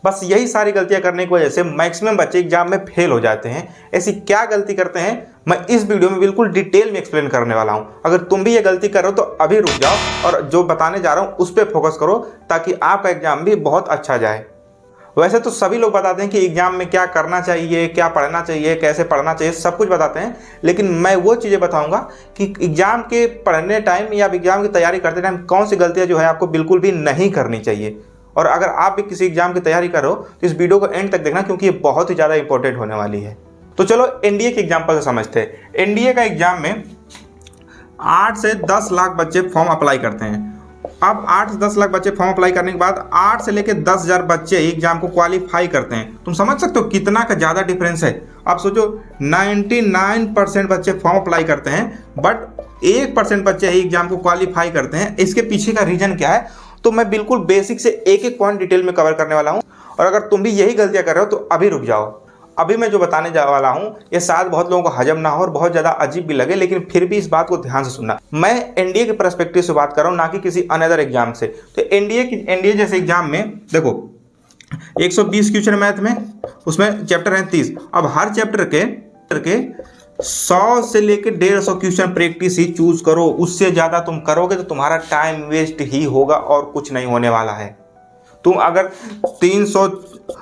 बस यही सारी गलतियां करने की वजह से मैक्सिमम बच्चे एग्जाम में फेल हो जाते हैं। ऐसी क्या गलती करते हैं मैं इस वीडियो में बिल्कुल डिटेल में एक्सप्लेन करने वाला हूं। अगर तुम भी ये गलती कर रहे हो तो अभी रुक जाओ और जो बताने जा रहा हूं उस पर फोकस करो ताकि आपका एग्जाम भी बहुत अच्छा जाए। वैसे तो सभी लोग बताते हैं कि एग्जाम में क्या करना चाहिए, क्या पढ़ना चाहिए, कैसे पढ़ना चाहिए, सब कुछ बताते हैं, लेकिन मैं वो चीज़ें बताऊंगा कि एग्जाम के पढ़ने टाइम या एग्जाम की तैयारी करते टाइम कौन सी गलतियां जो है आपको बिल्कुल भी नहीं करनी चाहिए। और अगर आप भी किसी एग्जाम की तैयारी कर रहे हो तो इस वीडियो को एंड तक देखना क्योंकि ये बहुत ही ज़्यादा इंपॉर्टेंट होने वाली है। तो चलो एनडीए के एग्जाम्पल से समझते हैं। एनडीए का एग्जाम में 8 से 10 लाख बच्चे फॉर्म अप्लाई करते हैं। अब 8 से 10 लाख बच्चे फॉर्म अप्लाई करने के बाद 8 से लेकर 10,000 बच्चे एग्जाम को क्वालिफाई करते हैं। तुम समझ सकते हो कितना का ज़्यादा डिफरेंस है। आप सोचो 99% बच्चे फॉर्म अप्लाई करते हैं बट 1% बच्चे ही एग्जाम को क्वालिफाई करते हैं। इसके पीछे का रीजन क्या है तो मैं बिल्कुल बेसिक से एक एक पॉइंट डिटेल में कवर करने वाला हूँ। और अगर तुम भी यही गलतियाँ कर रहे हो तो अभी रुक जाओ। अभी मैं जो बताने जा वाला हूँ ये शायद बहुत लोगों को हजम ना हो और बहुत ज़्यादा अजीब भी लगे, लेकिन फिर भी इस बात को ध्यान से सुनना। मैं एनडीए के पर्सपेक्टिव से बात कर रहा हूँ, ना कि किसी अनदर एग्जाम से। तो एनडीए जैसे एग्जाम में देखो 120 क्वेश्चन मैथ में, उसमें चैप्टर हैं 30। अब हर चैप्टर के 100 से लेकर 150 क्वेश्चन प्रैक्टिस ही चूज करो। उससे ज़्यादा तुम करोगे तो तुम्हारा टाइम वेस्ट ही होगा और कुछ नहीं होने वाला है। तुम अगर 300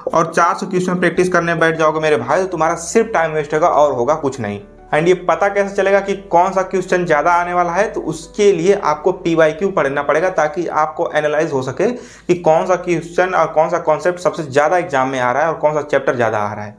और 400 क्वेश्चन प्रैक्टिस करने बैठ जाओगे मेरे भाई तो तुम्हारा सिर्फ टाइम वेस्ट होगा और होगा कुछ नहीं। एंड ये पता कैसे चलेगा कि कौन सा क्वेश्चन ज़्यादा आने वाला है, तो उसके लिए आपको PYQ पढ़ना पड़ेगा ताकि आपको एनालाइज हो सके कि कौन सा क्वेश्चन और कौन सा कॉन्सेप्ट सबसे ज़्यादा एग्जाम में आ रहा है और कौन सा चैप्टर ज़्यादा आ रहा है।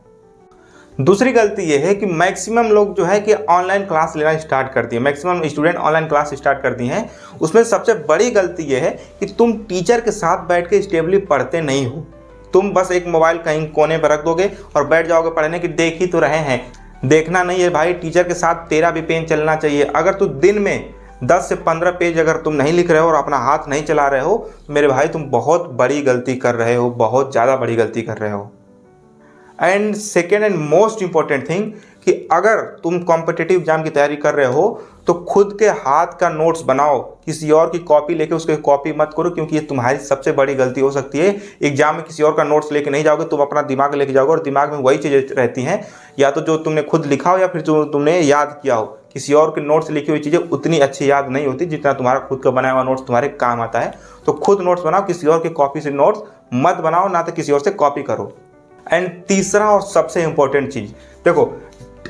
दूसरी गलती ये है कि मैक्सिमम लोग जो है कि ऑनलाइन क्लास लेना स्टार्ट करती है। Maximum student online class start करती हैं। उसमें सबसे बड़ी गलती ये है कि तुम टीचर के साथ बैठ के स्टेबली पढ़ते नहीं हो। तुम बस एक मोबाइल कहीं कोने पर रख दोगे और बैठ जाओगे पढ़ने की, देख ही तो रहे हैं। देखना नहीं है भाई, टीचर के साथ तेरा भी पेन चलना चाहिए। अगर तू दिन में 10 से 15 पेज अगर तुम नहीं लिख रहे हो और अपना हाथ नहीं चला रहे हो तो मेरे भाई तुम बहुत बड़ी गलती कर रहे हो, बहुत ज़्यादा बड़ी गलती कर रहे हो। And second and most important thing कि अगर तुम कॉम्पिटिटिव एग्जाम की तैयारी कर रहे हो तो खुद के हाथ का नोट्स बनाओ। किसी और की कॉपी लेके उसकी कॉपी मत करो क्योंकि ये तुम्हारी सबसे बड़ी गलती हो सकती है। एग्जाम में किसी और का नोट्स लेके नहीं जाओगे, तुम अपना दिमाग लेके जाओगे और दिमाग में वही चीज़ें रहती हैं, या तो जो तुमने खुद लिखा हो या फिर जो तुमने याद किया हो। किसी और के नोट्स लिखी हुई चीज़ें उतनी अच्छी याद नहीं होती जितना तुम्हारा खुद का बनाया हुआ नोट्स तुम्हारे काम आता है। तो खुद नोट्स बनाओ, किसी और की कॉपी से नोट्स मत बनाओ, ना तो किसी और से कॉपी करो। एंड तीसरा और सबसे इंपॉर्टेंट चीज, देखो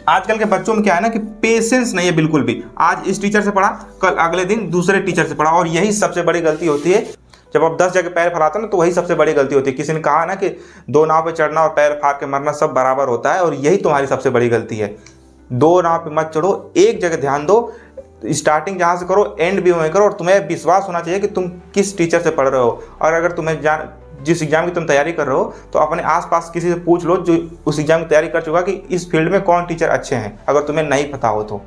आजकल के बच्चों में क्या है ना कि पेशेंस नहीं है बिल्कुल भी। आज इस टीचर से पढ़ा, कल अगले दिन दूसरे टीचर से पढ़ा, और यही सबसे बड़ी गलती होती है। जब आप 10 जगह पैर फैलाते हो ना तो वही सबसे बड़ी गलती होती है। किसी ने कहा ना कि 2 नाव पे चढ़ना और पैर फाड़ के मरना सब बराबर होता है, और यही तुम्हारी सबसे बड़ी गलती है। 2 नाव पे मत चढ़ो, एक जगह ध्यान दो। स्टार्टिंग जहाँ से करो एंड भी वहीं करो, और तुम्हें विश्वास होना चाहिए कि तुम किस टीचर से पढ़ रहे हो। और अगर तुम्हें जिस एग्जाम की तुम तैयारी कर रहे हो तो अपने आसपास किसी से पूछ लो जो उस एग्जाम की तैयारी कर चुका कि इस फील्ड में कौन टीचर अच्छे हैं, अगर तुम्हें नहीं पता हो तो।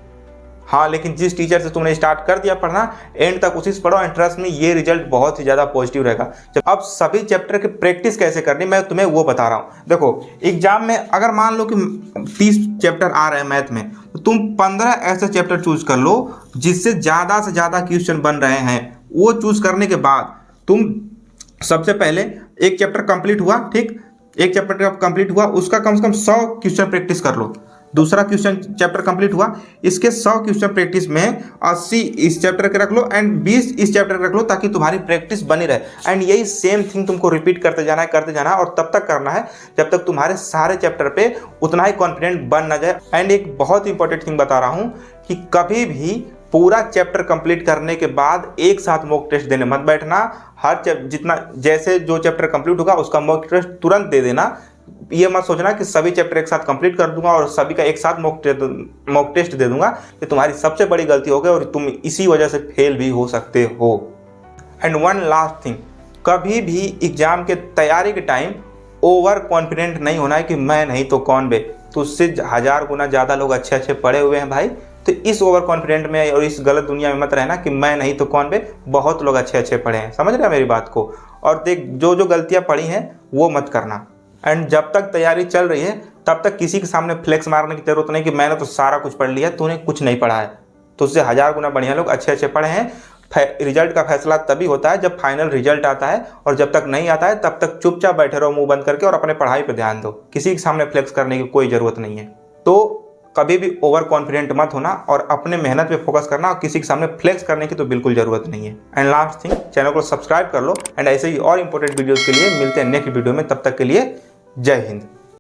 हाँ, लेकिन जिस टीचर से तुमने स्टार्ट कर दिया पढ़ना, एंड तक उसी से पढ़ो। एंड ट्रस्ट में ये रिजल्ट बहुत ही ज़्यादा पॉजिटिव रहेगा। जब अब सभी चैप्टर की प्रैक्टिस कैसे करनी मैं तुम्हें वो बता रहा हूँ। देखो एग्जाम में अगर मान लो कि 30 चैप्टर आ रहे हैं मैथ में, तो तुम 15 ऐसे चैप्टर चूज कर लो जिससे ज़्यादा से ज़्यादा क्वेश्चन बन रहे हैं। वो चूज करने के बाद तुम सबसे पहले एक चैप्टर कंप्लीट हुआ, ठीक, एक चैप्टर कंप्लीट हुआ, उसका कम से कम 100 क्वेश्चन प्रैक्टिस कर लो। दूसरा क्वेश्चन चैप्टर कंप्लीट हुआ, इसके 100 क्वेश्चन प्रैक्टिस में 80 इस चैप्टर के रख लो एंड 20 इस चैप्टर के रख लो, ताकि तुम्हारी प्रैक्टिस बनी रहे। एंड यही सेम थिंग तुमको रिपीट करते जाना है और तब तक करना है जब तक तुम्हारे सारे चैप्टर पे उतना ही कॉन्फिडेंट बन ना जाए। एंड एक बहुत इंपॉर्टेंट थिंग बता रहा हूँ कि कभी भी पूरा चैप्टर कंप्लीट करने के बाद एक साथ मॉक टेस्ट देने मत बैठना। हर जितना जैसे जो चैप्टर कंप्लीट होगा उसका मॉक टेस्ट तुरंत दे देना। ये मत सोचना कि सभी चैप्टर एक साथ कंप्लीट कर दूंगा और सभी का एक साथ मॉक टेस्ट दे दूंगा। ये तुम्हारी सबसे बड़ी गलती होगी और तुम इसी वजह से फेल भी हो सकते हो। एंड वन लास्ट थिंग, कभी भी एग्जाम के तैयारी के टाइम ओवर कॉन्फिडेंट नहीं होना है कि मैं नहीं तो कौन बे। तो उससे 1000 गुना ज़्यादा लोग अच्छे अच्छे पढ़े हुए हैं भाई। तो इस ओवर कॉन्फिडेंट में और इस गलत दुनिया में मत रहना कि मैं नहीं तो कौन बे। बहुत लोग अच्छे अच्छे पढ़े हैं, समझ रहे हैं मेरी बात को। और देख जो जो गलतियां पड़ी हैं वो मत करना। एंड जब तक तैयारी चल रही है तब तक किसी के सामने फ्लेक्स मारने की जरूरत नहीं कि मैंने तो सारा कुछ पढ़ लिया, तूने कुछ नहीं पढ़ा है। तो उससे 1000 गुना बढ़िया लोग अच्छे अच्छे पढ़े हैं। रिजल्ट का फैसला तभी होता है जब फाइनल रिजल्ट आता है, और जब तक नहीं आता है तब तक चुपचाप बैठे रहो मुंह बंद करके और अपने पढ़ाई पे ध्यान दो। किसी के सामने फ्लेक्स करने की कोई ज़रूरत नहीं है। तो कभी भी ओवर कॉन्फिडेंट मत होना और अपने मेहनत पे फोकस करना, और किसी के सामने फ्लेक्स करने की तो बिल्कुल ज़रूरत नहीं है। एंड लास्ट थिंग, चैनल को सब्सक्राइब कर लो। एंड ऐसे ही और इंपॉर्टेंट वीडियोज़ के लिए मिलते हैं नेक्स्ट वीडियो में। तब तक के लिए जय हिंद।